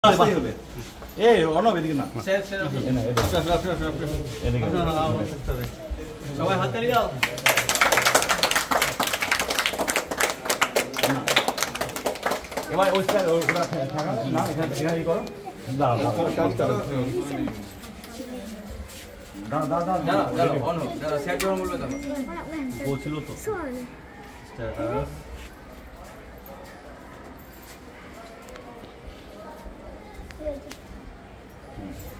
অর্ণব এদিকে না সবাই হাত তালি দাও। এবার ওই ওটা থাকা না এখানে এখানে করো দাঁড়াও বলছিল তো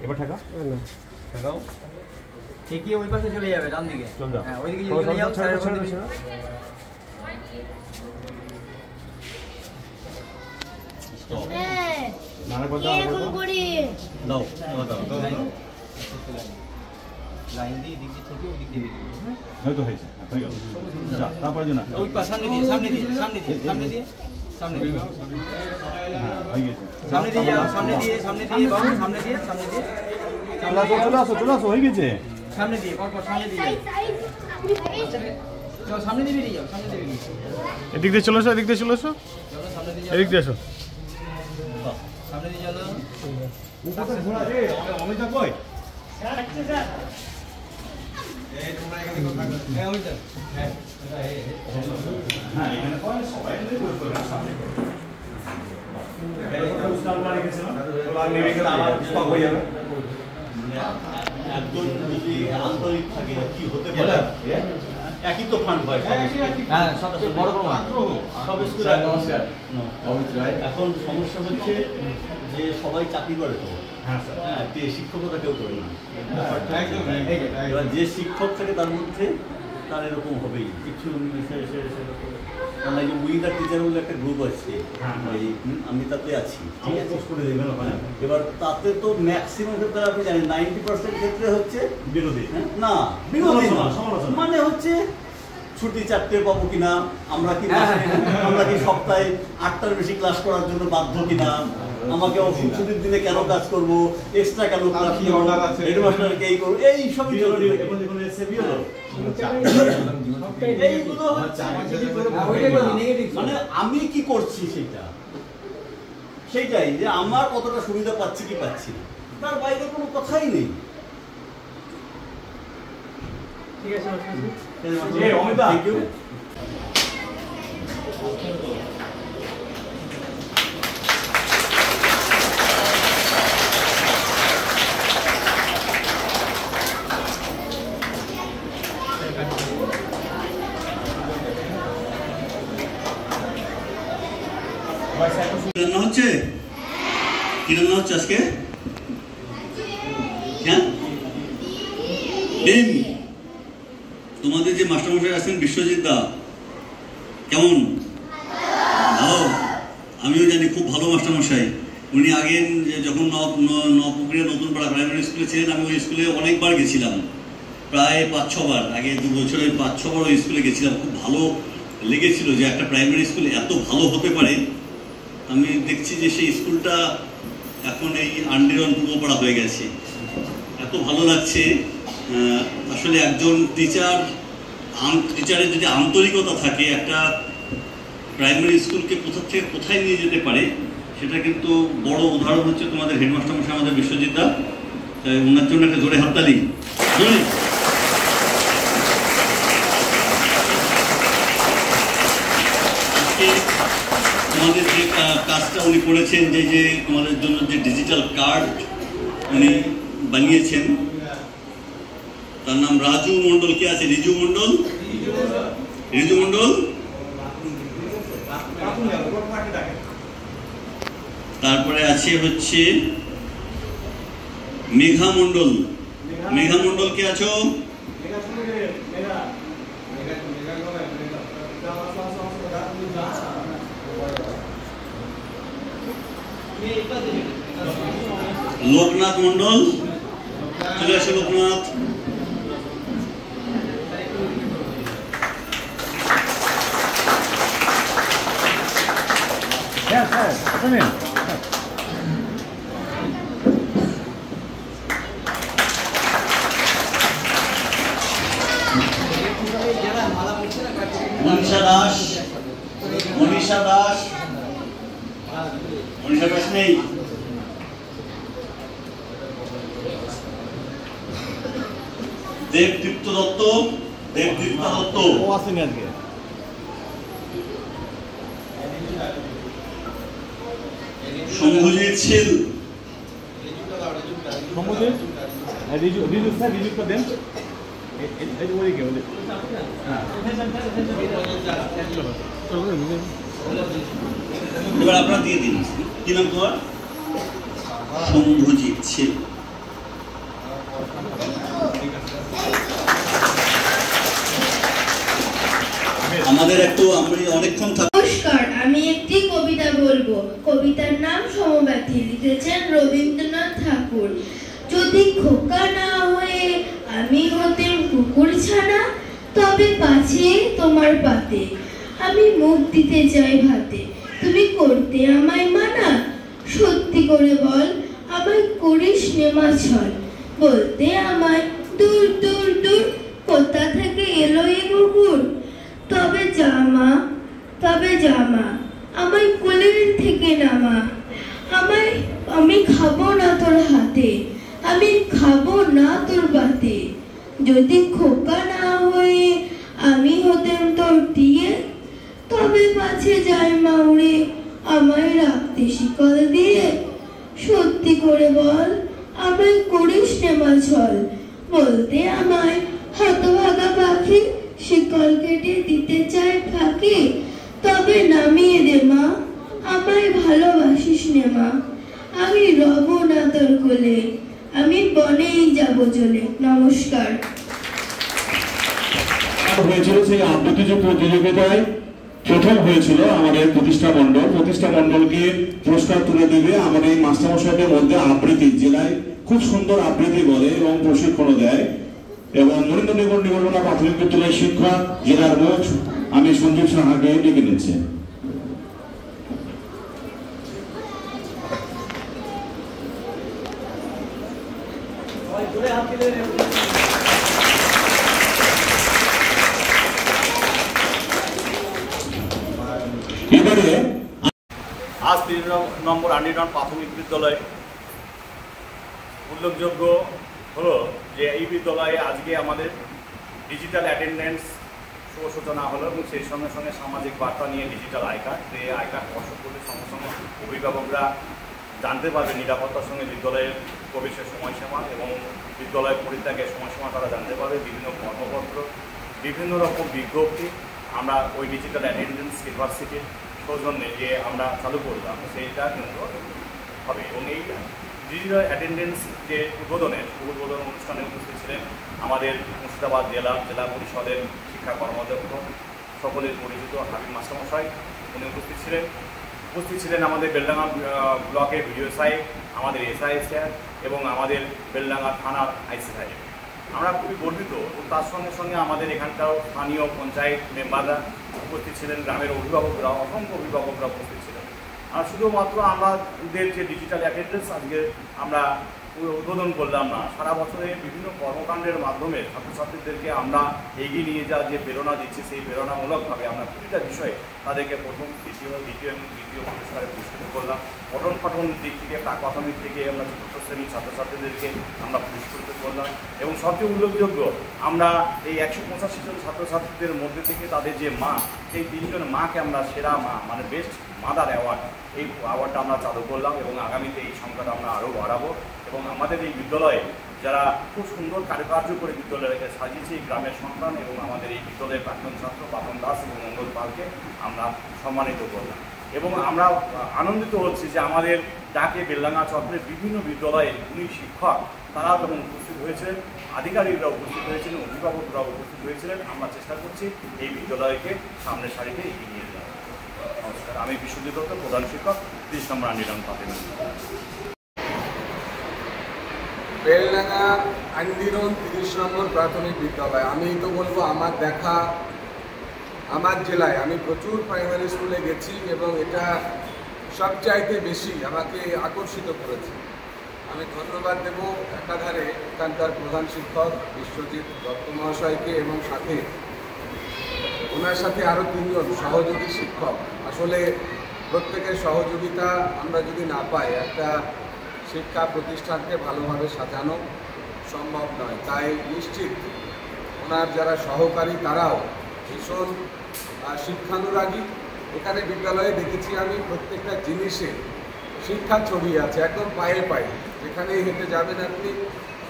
এবার ঠাকা ঠাকাও ঠিকই ওই পাশে চলে যাবে ডান দিকে। চল যাও। হ্যাঁ ওইদিকে চলে যাও। নানা কথা দাও লাইন দিয়ে দিক দিয়ে থেকে ওই দিক দিয়ে হয়তো হয়েছে হয়ে গেল যা তারপরে না ওই পাশ সামনে দিয়ে সামনে দিয়ে সামনে দিয়ে সামনে দিয়ে সামনে দিয়ে হ্যাঁ হয়ে গেছে সামনে দিয়ে যাও সামনে দিয়ে বাবু সামনে দিয়ে চলে আসো হয়ে গেছে সামনে দিয়ে পর সামনে দিয়ে যাও সামনে দিয়ে বেরিয়ে যাও সামনে দিয়ে বেরিয়ে এদিক দিয়ে চলে আসো এদিক দিয়ে চলে আসো সামনে দিয়ে এদিক দিয়ে আসো সামনে দিয়ে চলো উপরে ঘোরা রে অমিতা কই এই তোমরা এখানে কথা বলো হ্যাঁ অমিতা হ্যাঁ হ্যাঁ এখানে কোন সবাই মিলে বসে আছে সামনে এই স্টার মারা গেছে না ওলা নিয়ে আবার স্টপ হয়ে যাবে একজন যদি আন্তরিক থাকে কি হতে পারে একই তো ফান্ড হয় হ্যাঁ সবচেয়ে বড় প্রমাণ সব স্কুলে নমস্কার এখন সমস্যা হচ্ছে যে সবাই চাকরি করে তো হ্যাঁ স্যার হ্যাঁ শিক্ষকতা কেউ করে না এবার যে শিক্ষক থাকে তার মধ্যে তার এরকম হবেই কিছু কারণ এই যে উইদার টিচার বলে একটা গ্রুপ আছে ওই আমি তাতে আছি ঠিক আছে করে দেবেন ওখানে এবার তাতে তো ম্যাক্সিমাম ক্ষেত্রে আপনি জানেন 90% ক্ষেত্রে হচ্ছে বিরোধী না বিরোধী না সমালোচনা মানে হচ্ছে ছুটি 4টে পাবো কিনা আমরা কি আমরা কি সপ্তাহে 8টার বেশি ক্লাস করার জন্য বাধ্য কিনা আমাকে ছুটির দিনে কেন কাজ করবো এক্সট্রা কেন ক্লাস হেডমাস্টারকে এই করবো এই সবই এইগুলো মানে আমি কি করছি সেইটাই যে আমার কতটা সুবিধা পাচ্ছি কি পাচ্ছি না তার বাইরে কোনো কথাই নেই। ঠিক আছে অমিতা থ্যাংক ইউ। রান্না হচ্ছে কি রান্না হচ্ছে আজকে হ্যাঁ ডিম তোমাদের যে মাস্টারমশাই আছেন বিশ্বজিৎ দা কেমন ভালো আমিও জানি খুব ভালো মাস্টারমশাই উনি আগে যখন নবপুকুরিয়া নতুন পাড়া প্রাইমারি স্কুলে ছিলেন আমি ওই স্কুলে অনেকবার গেছিলাম প্রায় 5-6 বার আগে 2 বছরে 5-6 বার ওই স্কুলে গেছিলাম খুব ভালো লেগেছিল যে একটা প্রাইমারি স্কুল এত ভালো হতে পারে। আমি দেখছি যে সেই স্কুলটা এখন এই আন্ডেরন পূর্বপাড়া হয়ে গেছে এত ভালো লাগছে আসলে একজন টিচারের যদি আন্তরিকতা থাকে একটা প্রাইমারি স্কুলকে কোথা থেকে কোথায় নিয়ে যেতে পারে সেটা কিন্তু বড় উদাহরণ হচ্ছে তোমাদের হেডমাস্টার মশাই আমাদের বিশ্বজিৎ দা ওনার জন্য একটা জোরে হাততালি জোরে তোমাদের যে কাজটা উনি করেছেন যে তোমাদের জন্য যে ডিজিটাল কার্ড উনি বানিয়েছেন তার নাম রাজু মন্ডল কে আছে রিজু মন্ডল তারপরে আছে হচ্ছে মেঘা মন্ডল কে আছো লোকনাথ মন্ডল চলে আসে লোকনাথ মনীষা দাস নেই দেবদীপ্ত দত্ত, দেবদীপ্তা দত্ত, ও আসেনি আজকে। শম্ভুজিৎ শীল, সম্মুখে রিজু রিজু স্যার রিজুটা দেন। এই যে ওই কে বলে এবার আপনারা দিয়ে দিন। কি নাম তোমার? শম্ভুজিৎ শীল। আমাদের একটু আমি অনেকক্ষণ নমস্কার, আমি একটি কবিতা বলবো। কবিতার নাম সমব্যথী, লিখেছেন রবীন্দ্রনাথ ঠাকুর। যদি খোকা না হয়ে আমি হতেম কুকুর ছানা, তবে পাছে তোমার পাতে আমি মুখ দিতে চাই ভাতে। তুমি করতে আমায় মানা, সত্যি করে বল আমায় করিস নেমা ছল। বলতে আমায় দূর দূর দূর কোথা থেকে এলো এ কুকুর। তবে জামা আমায় কোলের থেকে নামা। আমি খাবো না তোর হাতে, আমি খাবো না তোর বাতে। যদি খোকা না হয়ে আমি হতেম তোর দিয়ে, তবে পাছে যায় মাউরে আমায় রাখতে শিকল দিয়ে। সত্যি করে বল আমায় করিস নেমা ছল। বলতে আমায় হতভাগা পাখি, শিকল কেটে দিতে চায় ফাঁকি। তবে নামিয়ে দে মা, আমায় ভালোবাসিস নে মা। আমি রব না তোর কোলে, আমি বনেই যাব চলে। নমস্কার। হয়েছিল সেই আবৃত্তি প্রতিযোগিতায় প্রথম হয়েছিল আমাদের প্রতিষ্ঠা মণ্ডলকে পুরস্কার তুলে দেবে আমাদের এই মাস্টারমশাইদের মধ্যে আবৃত্তি, জেলায় খুব সুন্দর আবৃত্তি বলে এবং প্রশিক্ষণও দেয়। এবং মরিন্দনগর নিবন্ধনা প্রাথমিক বিদ্যালয়ের শিক্ষক জেলার মোট আমি সঞ্জীব সাহাকে ডেকে নিচ্ছি। এবারে আজ 3 নম্বর আন্ডিডন প্রাথমিক বিদ্যালয় উল্লেখযোগ্য হলো যে এই বিদ্যালয়ে আজকে আমাদের ডিজিটাল অ্যাটেন্ডেন্স শুভ সূচনা হলো এবং সেই সঙ্গে সঙ্গে সামাজিক বার্তা নিয়ে ডিজিটাল আই কার্ড, এই আই কার্ড স্পর্শ করলে সঙ্গে সঙ্গে অভিভাবকরা জানতে পারবে নিরাপত্তার সঙ্গে বিদ্যালয়ের প্রবেশের সময়সীমা এবং বিদ্যালয় পরিত্যাগের সময়সীমা তারা জানতে পারবে। বিভিন্ন কর্মপত্র, বিভিন্ন রকম বিজ্ঞপ্তি আমরা ওই ডিজিটাল অ্যাটেন্ডেন্স ইউনিভার্সিটির সৌজন্যে যে আমরা চালু করলাম সেইটা কিন্তু হবে। এবং এই ডিজিটাল অ্যাটেন্ডেন্স যে উদ্বোধন অনুষ্ঠানে উপস্থিত ছিলেন আমাদের মুর্শিদাবাদ জেলা পরিষদের শিক্ষা কর্মাধ্যক্ষ সকলের পরিচিত হাবিব মাস্টারমশাই, উনি উপস্থিত ছিলেন আমাদের বেলডাঙ্গা ব্লকের ভিডিও সাহেব, আমাদের এসআই স্যার এবং আমাদের বেলডাঙ্গা থানার আইসি সাহেব। আমরা খুবই গর্বিত। তার সঙ্গে সঙ্গে আমাদের এখানকার স্থানীয় পঞ্চায়েত মেম্বাররা উপস্থিত ছিলেন, গ্রামের অভিভাবকরা, অসংখ্য অভিভাবকরা উপস্থিত ছিলেন। আর শুধুমাত্র আমাদের যে ডিজিটাল অ্যাটেন্ডেন্স আজকে আমরা উদ্বোধন করলাম না, সারা বছরে বিভিন্ন কর্মকাণ্ডের মাধ্যমে ছাত্রছাত্রীদেরকে আমরা এগিয়ে নিয়ে যাওয়ার যে প্রেরণা দিচ্ছি, সেই প্রেরণামূলকভাবে আমরা প্রতিটা বিষয়ে তাদেরকে প্রথম, দ্বিতীয় এবং তৃতীয় পুরস্কারে পুরস্কৃত করলাম। পঠন পাঠন দিক থেকে প্রাক-প্রাথমিক থেকে আমরা চতুর্থ শ্রেণীর ছাত্রছাত্রীদেরকে আমরা পুরস্কৃত করলাম। এবং সবচেয়ে উল্লেখযোগ্য, আমরা এই 185 জন ছাত্রছাত্রীদের মধ্যে থেকে তাদের যে মা, সেই 3 জন মাকে আমরা সেরা মা মানে বেস্ট মাদার অ্যাওয়ার্ড, এই অ্যাওয়ার্ডটা আমরা চালু করলাম এবং আগামীতে এই সংখ্যাটা আমরা আরও বাড়াবো। এবং আমাদের এই বিদ্যালয়ে যারা খুব সুন্দর কারুকার্য করে বিদ্যালয়কে সাজিয়েছে এই গ্রামের সন্তান এবং আমাদের এই বিদ্যালয়ের প্রাক্তন ছাত্র বাপন দাস এবং মঙ্গল পালকে আমরা সম্মানিত করলাম। এবং আমরা আনন্দিত হচ্ছি যে আমাদের ডাকে বেলডাঙ্গা চত্বরের বিভিন্ন বিদ্যালয়ের উনি শিক্ষক তারা যেমন উপস্থিত হয়েছিলেন, আধিকারিকরা উপস্থিত হয়েছিলেন, অভিভাবকরাও উপস্থিত হয়েছিলেন। আমরা চেষ্টা করছি এই বিদ্যালয়কে সামনের সারিতে এগিয়ে নিয়ে যাওয়া। নমস্কার, আমি বিশ্বজিৎ দত্ত, প্রধান শিক্ষক, 30 নম্বর আন্ডিডন প্রাথমিক বিদ্যালয়। বেলডাঙ্গা আন্ডিডন 30 নম্বর প্রাথমিক বিদ্যালয়। আমি তো বলবো আমার দেখা, আমার জেলায় আমি প্রচুর প্রাইমারি স্কুলে গেছি এবং এটা সবচাইতে বেশি আমাকে আকর্ষিত করেছে। আমি ধন্যবাদ দেব একাধারে এখানকার প্রধান শিক্ষক বিশ্বজিৎ দত্ত মহাশয়কে এবং সাথে ওনার সাথে আরও 3 জন সহযোগী শিক্ষক। আসলে প্রত্যেকের সহযোগিতা আমরা যদি না পাই একটা শিক্ষা প্রতিষ্ঠানকে ভালোভাবে সাজানো সম্ভব নয়। তাই নিশ্চিত ওনার যারা সহকারী তারাও ভীষণ শিক্ষানুরাগী। এখানে বিদ্যালয়ে দেখেছি আমি প্রত্যেকটা জিনিসে শিক্ষা ছড়িয়ে আছে, একদম পায়ে পায়ে। যেখানেই হেঁটে যাবেন আপনি,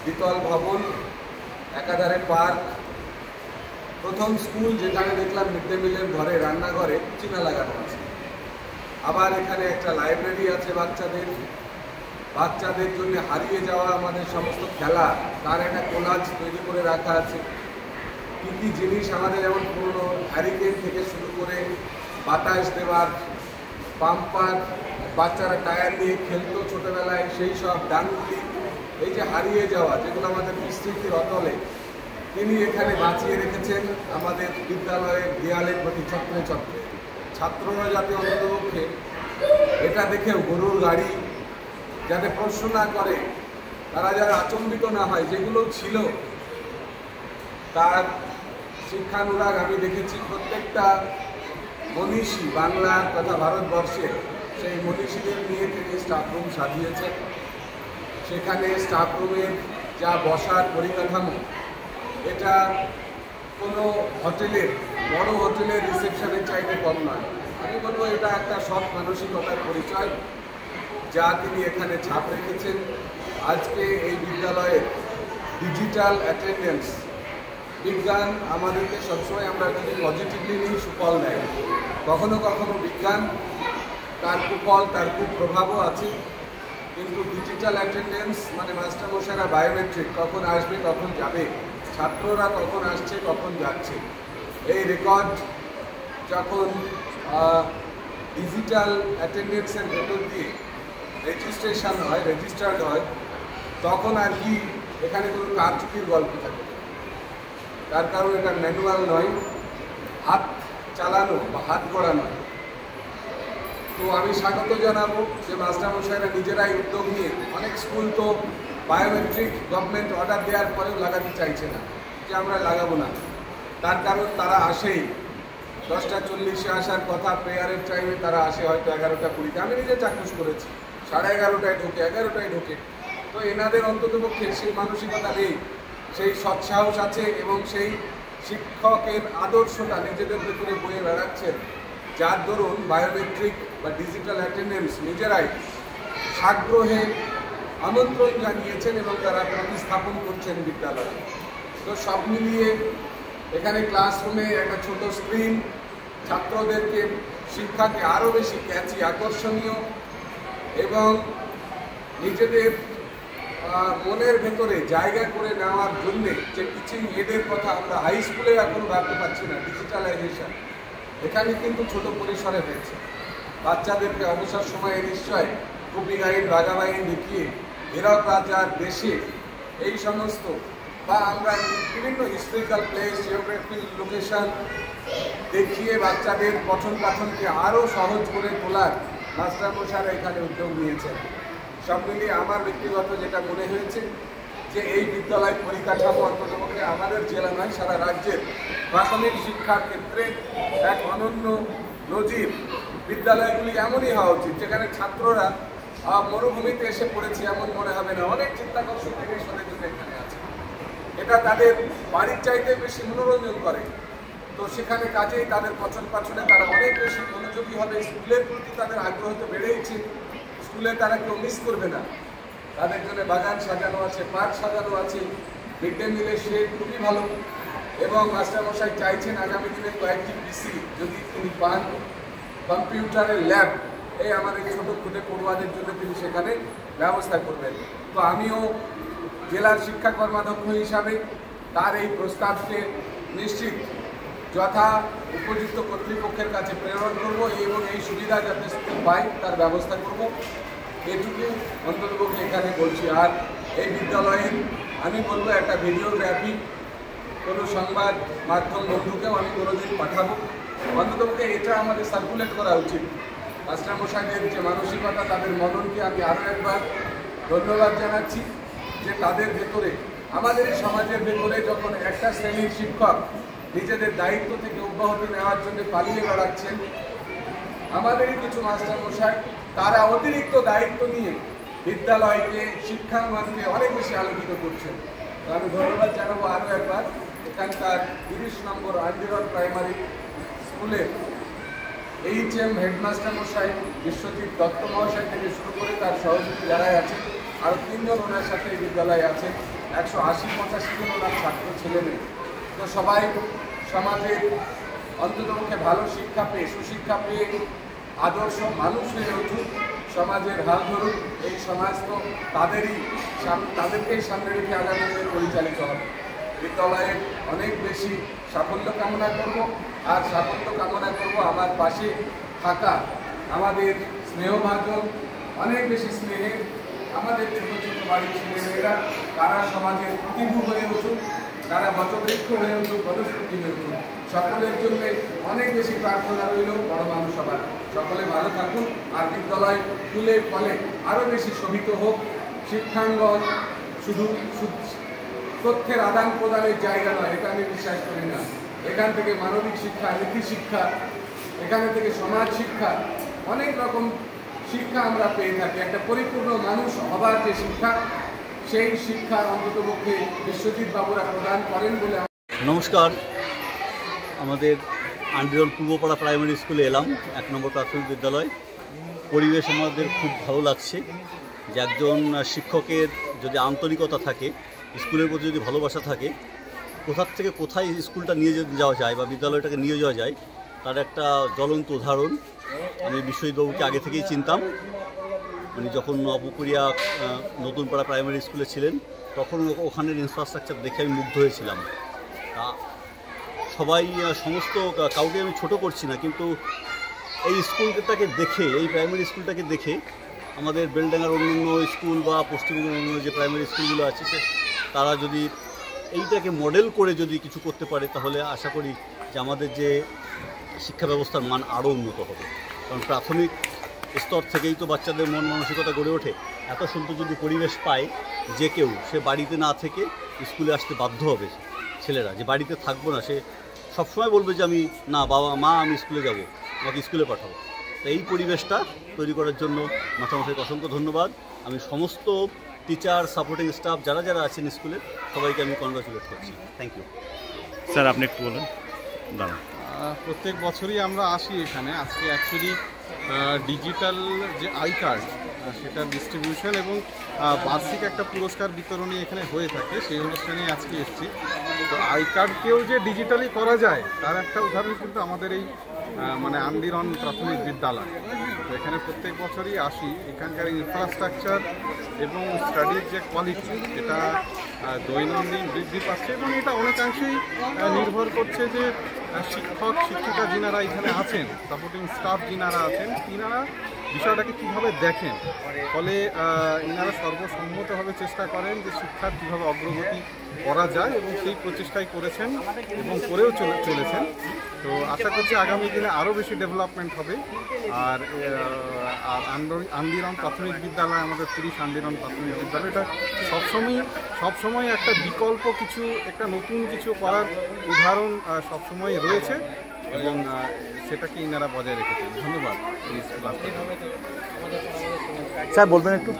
দ্বিতল ভবন, একাধারে পার্ক, প্রথম স্কুল যেখানে দেখলাম মিড ডে মিলের ঘরে রান্নাঘরে চিনা লাগানো আছে। আবার এখানে একটা লাইব্রেরি আছে বাচ্চাদের জন্য হারিয়ে যাওয়া আমাদের সমস্ত খেলা, তার একটা কোলাজ তৈরি করে রাখা আছে। কী কী জিনিস আমাদের যেমন পুরনো হ্যারিকেন থেকে শুরু করে বাতাস দেওয়ার পাম্পার, বাচ্চারা টায়ার নিয়ে খেলতো ছোটবেলায়, সেই সব ডানগুলি, এই যে হারিয়ে যাওয়া যেগুলো আমাদের বিস্মৃতির অতলে, তিনি এখানে বাঁচিয়ে রেখেছেন আমাদের বিদ্যালয়ের দেয়ালের প্রতি ছত্রে ছত্রে। ছাত্ররা যাতে অন্ততপক্ষে এটা দেখে গরুর গাড়ি যাতে প্রশ্ন না করে, তারা যারা আচম্বিত না হয়, যেগুলো ছিল তার শিক্ষানুরাগ আমি দেখেছি। প্রত্যেকটা মনীষী বাংলার তথা ভারতবর্ষের সেই মনীষীদের নিয়ে তিনি স্টাফরুম সাজিয়েছেন। সেখানে স্টাফরুমের যা বসার পরিকাঠামো, এটা কোনো হোটেলের, বড় হোটেলের রিসেপশনের চাইতে কম নয়। আমি বলবো এটা একটা সৎ মানসিকতার পরিচয় যা তিনি এখানে ছাপ রেখেছেন। আজকে এই বিদ্যালয়ের ডিজিটাল অ্যাটেন্ডেন্স, বিজ্ঞান আমাদেরকে সবসময় আমরা যদি পজিটিভলি নিই সুফল দেয়, কখনো কখনো বিজ্ঞান তার কুফল, তার কুপ্রভাবও আছে। কিন্তু ডিজিটাল অ্যাটেন্ডেন্স মানে মাস্টারমশাইরা বায়োমেট্রিক কখন আসবে কখন যাবে, ছাত্ররা কখন আসছে কখন যাচ্ছে, এই রেকর্ড যখন ডিজিটাল অ্যাটেন্ডেন্সের ভেতর দিয়ে রেজিস্ট্রেশন হয়, রেজিস্টার্ড হয়, তখন আর কি এখানে কোনো কারচুপির গল্প থাকে। তার কারণ এটা ম্যানুয়াল নয়, হাত চালানো বা হাত গড়া নয়। তো আমি স্বাগত জানাবো যে মাস্টারমশাইরা নিজেরাই উদ্যোগ নিয়ে, অনেক স্কুল তো বায়োমেট্রিক গভর্নমেন্ট অর্ডার দেওয়ার পরেও লাগাতে চাইছে না, যে আমরা লাগাবো না। তার কারণ তারা আসেই 10টা 40-এ আসার কথা, প্রেয়ারের টাইমে তারা আসে হয়তো 11টা 20-তে। আমি নিজে চাক্ষুষ করেছি, 11:30টায় ঢোকে, 11টায় ঢোকে। তো এনাদের অন্ততপক্ষে সেই মানসিকতা নেই, সেই সৎসাহস আছে এবং সেই শিক্ষকের আদর্শটা নিজেদের ভেতরে বয়ে বেড়াচ্ছেন, যার দরুন বায়োমেট্রিক বা ডিজিটাল অ্যাটেন্ডেন্স নিজেরাই সাগ্রহে আমন্ত্রণ জানিয়েছেন এবং তারা প্রতিস্থাপন করছেন বিদ্যালয়ে। তো সব মিলিয়ে এখানে ক্লাসরুমে একটা ছোট স্ক্রিন ছাত্রদেরকে শিক্ষাকে আরও বেশি ক্যাচি, আকর্ষণীয় এবং নিজেদের মনের ভেতরে জায়গা করে নেওয়ার জন্যে যে টিচিং এডের কথা আমরা হাই স্কুলে এখনো ভাবতে পারছি না, ডিজিটালাইজেশন এখানে কিন্তু ছোট পরিসরে হয়েছে। বাচ্চাদেরকে অবসর সময়ে নিশ্চয় কপি গাইড, বাগাবাইন দেখিয়ে হীরক রাজার দেশে এই সমস্ত বা আমরা বিভিন্ন হিস্ট্রিক্যাল প্লেস, জিওগ্রাফিক লোকেশন দেখিয়ে বাচ্চাদের পঠন পাঠনকে আরও সহজ করে তোলার মাস্টারমশাইরা এখানে উদ্যোগ নিয়েছেন। সব মিলিয়ে আমার ব্যক্তিগত যেটা মনে হয়েছে যে এই বিদ্যালয় পরিকাঠামো অন্ততপক্ষে আমাদের জেলা নয়, সারা রাজ্যের প্রাথমিক শিক্ষার ক্ষেত্রে এক অনন্য নজির। বিদ্যালয়গুলি এমনই হওয়া উচিত যেখানে ছাত্ররা মরুভূমিতে এসে পড়েছে এমন মনে হবে না, অনেক চিত্তাকর্ষক জিনিস ওদের জন্য এখানে আছে। এটা তাদের বাড়ির চাইতে বেশি মনোরঞ্জন করে। তো সেখানে কাজেই তাদের পছন্দ পাছনে তারা অনেক বেশি মনোযোগী হবে। স্কুলের প্রতি তাদের আগ্রহ তো বেড়েইছে, স্কুলে তারা কেউ মিস করবে না। তাদের জন্য বাগান সাজানো আছে, পার্ক সাজানো আছে, মিড ডে মিলের শেড খুবই ভালো এবং মাস্টারমশাই চাইছেন আগামী দিনে কয়েকটি পিসি যদি তিনি পান, কম্পিউটারের ল্যাব এই আমাদের ছোট খুঁটে পড়ুয়াদের জন্য তিনি সেখানে ব্যবস্থা করবেন। তো আমিও জেলার শিক্ষা কর্মাধ্যক্ষ হিসাবে তার এই প্রস্তাবকে নিশ্চিত যথা উপযুক্ত কর্তৃপক্ষের কাছে প্রেরণ করব এবং এই সুবিধা যাতে স্কুল পাই তার ব্যবস্থা করব, এটুকু অন্ততপক্ষে এখানে বলছি। আর এই বিদ্যালয়ের আমি বলবো একটা ভিডিওগ্রাফি কোনো সংবাদ মাধ্যম বন্ধুকেও আমি কোনোদিন পাঠাবো, অন্ততপক্ষে এটা আমাদের সার্কুলেট করা উচিত। মাস্টারমশাইদের যে মানসিকতা, তাদের মননকে আমি আরও একবার ধন্যবাদ জানাচ্ছি যে তাদের ভেতরে, আমাদের এই সমাজের ভেতরে যখন একটা শ্রেণীর শিক্ষক নিজেদের দায়িত্ব থেকে অব্যাহতি নেওয়ার জন্য পালিয়ে বেড়াচ্ছেন, আমাদেরই কিছু মাস্টারমশাই তারা অতিরিক্ত দায়িত্ব নিয়ে বিদ্যালয়কে, শিক্ষার মানকে অনেক বেশি আলোকিত করছেন। তো আমি ধন্যবাদ জানাবো আরও একবার এখানকার 30 নম্বর আন্দিরন প্রাইমারি স্কুলের HM হেডমাস্টার মশাই বিশ্বজিৎ দত্ত মহাশয় থেকে শুরু করে তার সহযোগী যারাই আছেন, আরও 3 জন ওনার সাথে এই বিদ্যালয়ে আছেন, 180-85 জন ওনার ছাত্র ছেলেমেয়ে। তো সবাই সমাজের অন্ততপক্ষে ভালো শিক্ষা পেয়ে, সুশিক্ষা পেয়ে আদর্শ মানুষ হয়ে উঠুক, সমাজের হাল ধরুক। এই সমাজ তো তাদেরকেই সামনে রেখে আগামী দিনে পরিচালিত হবে। বিদ্যালয়ের অনেক বেশি সাফল্য কামনা করব, আর সাফল্য কামনা করব আমার পাশে থাকা আমাদের স্নেহভাজন, অনেক বেশি স্নেহের আমাদের ছোটো ছোটো বাড়ির ছেলেমেয়েরা, তারা সমাজের প্রতিভূ হয়ে উঠুক, তারা বটবৃক্ষ হয়ে উঠুক, বনস্পতি হয়ে উঠুক। সকলের জন্য অনেক বেশি প্রার্থনা রইল বড় মানুষ সবার। সকলে ভালো থাকুন, আর বিদ্যালয় ফুলে ফলে আরও বেশি শোভিত হোক। শিক্ষাঙ্গন শুধু তথ্যের আদান প্রদানের জায়গা নয়, এটা আমি বিশ্বাস করি না। এখান থেকে মানবিক শিক্ষা, নীতি শিক্ষা, এখানে থেকে সমাজ শিক্ষা, অনেক রকম শিক্ষা আমরা পেয়ে থাকি। একটা পরিপূর্ণ মানুষ হবার যে শিক্ষা, সেই শিক্ষা অন্ততপক্ষে বিশ্বজিৎ বাবুরা প্রদান করেন বলে। নমস্কার, আমাদের আন্দিরন পূর্বপাড়া প্রাইমারি স্কুলে এলাম, 1 নম্বর প্রাথমিক বিদ্যালয়। পরিবেশ আমাদের খুব ভালো লাগছে যে একজন শিক্ষকের যদি আন্তরিকতা থাকে, স্কুলের প্রতি যদি ভালোবাসা থাকে, কোথার থেকে কোথায় স্কুলটা নিয়ে যাওয়া যায় বা বিদ্যালয়টাকে নিয়ে যাওয়া যায় তার একটা জ্বলন্ত উদাহরণ। আমি বিশ্বজিৎ বাবুকে আগে থেকেই চিনতাম। উনি যখন নবপুরিয়া নতুনপাড়া প্রাইমারি স্কুলে ছিলেন তখন ওখানের ইনফ্রাস্ট্রাকচার দেখে আমি মুগ্ধ হয়েছিলাম। সবাই সমস্ত কাউকে আমি ছোট করছি না, কিন্তু এই স্কুলটাকে দেখে, এই প্রাইমারি স্কুলটাকে দেখে আমাদের বেলডাঙ্গার অন্যান্য স্কুল বা পশ্চিমবঙ্গের অন্যান্য যে প্রাইমারি স্কুলগুলো আছে তারা যদি এইটাকে মডেল করে যদি কিছু করতে পারে, তাহলে আশা করি যে আমাদের যে শিক্ষা ব্যবস্থার মান আরও উন্নত হবে। কারণ প্রাথমিক স্তর থেকেই তো বাচ্চাদের মন মানসিকতা গড়ে ওঠে। এত সুন্দর যদি পরিবেশ পায়, যে কেউ সে বাড়িতে না থেকে স্কুলে আসতে বাধ্য হবে। ছেলেরা যে বাড়িতে থাকবো না, সে সবসময় বলবে যে আমি না, বাবা মা আমি স্কুলে যাব, আমাকে স্কুলে পাঠাবো। তো এই পরিবেশটা তৈরি করার জন্য মাস্টারমশাইকে অসংখ্য ধন্যবাদ। আমি সমস্ত টিচার, সাপোর্টিং স্টাফ যারা যারা আছেন স্কুলে, সবাইকে আমি কনগ্রাচুলেট করছি। Thank you sir. আপনি একটু বলুন। দাঁড়ান। প্রত্যেক বছরই আমরা আসি এখানে। আজকে অ্যাকচুয়ালি ডিজিটাল যে আই কার্ড সেটার ডিস্ট্রিবিউশন এবং বার্ষিক একটা পুরস্কার বিতরণী এখানে হয়ে থাকে, সেই অনুষ্ঠানে আজকে এসেছি। তো আই কার্ডকেও যে ডিজিটালি করা যায় তার একটা উদাহরণ কিন্তু আমাদের এই মানে আন্দিরন প্রাথমিক বিদ্যালয়। তো এখানে প্রত্যেক বছরই আসি। এখানকার ইনফ্রাস্ট্রাকচার এবং স্টাডির যে কোয়ালিটি এটা দৈনন্দিন বৃদ্ধি পাচ্ছে, এবং এটা অনেকাংশেই নির্ভর করছে যে শিক্ষক শিক্ষিকা যিনারা এখানে আছেন, সাপোর্টিং স্টাফ যিনারা আছেন, তিনারা বিষয়টাকে কীভাবে দেখেন। ফলে এনারা সর্বসম্মতভাবে চেষ্টা করেন যে শিক্ষার কীভাবে অগ্রগতি করা যায়, এবং সেই প্রচেষ্টাই করেছেন এবং করেও চলেছেন। তো আশা করছি আগামী দিনে আরও বেশি ডেভেলপমেন্ট হবে। আর আন্দিরন প্রাথমিক বিদ্যালয়, আমাদের 30 আন্দিরন প্রাথমিক বিদ্যালয়, এটা সবসময় একটা বিকল্প কিছু, একটা নতুন কিছু করার উদাহরণ সবসময় রয়েছে, এবং সেটাকে ইনারা বজায় রেখেছেন। ধন্যবাদ। স্যার বলবেন একটু।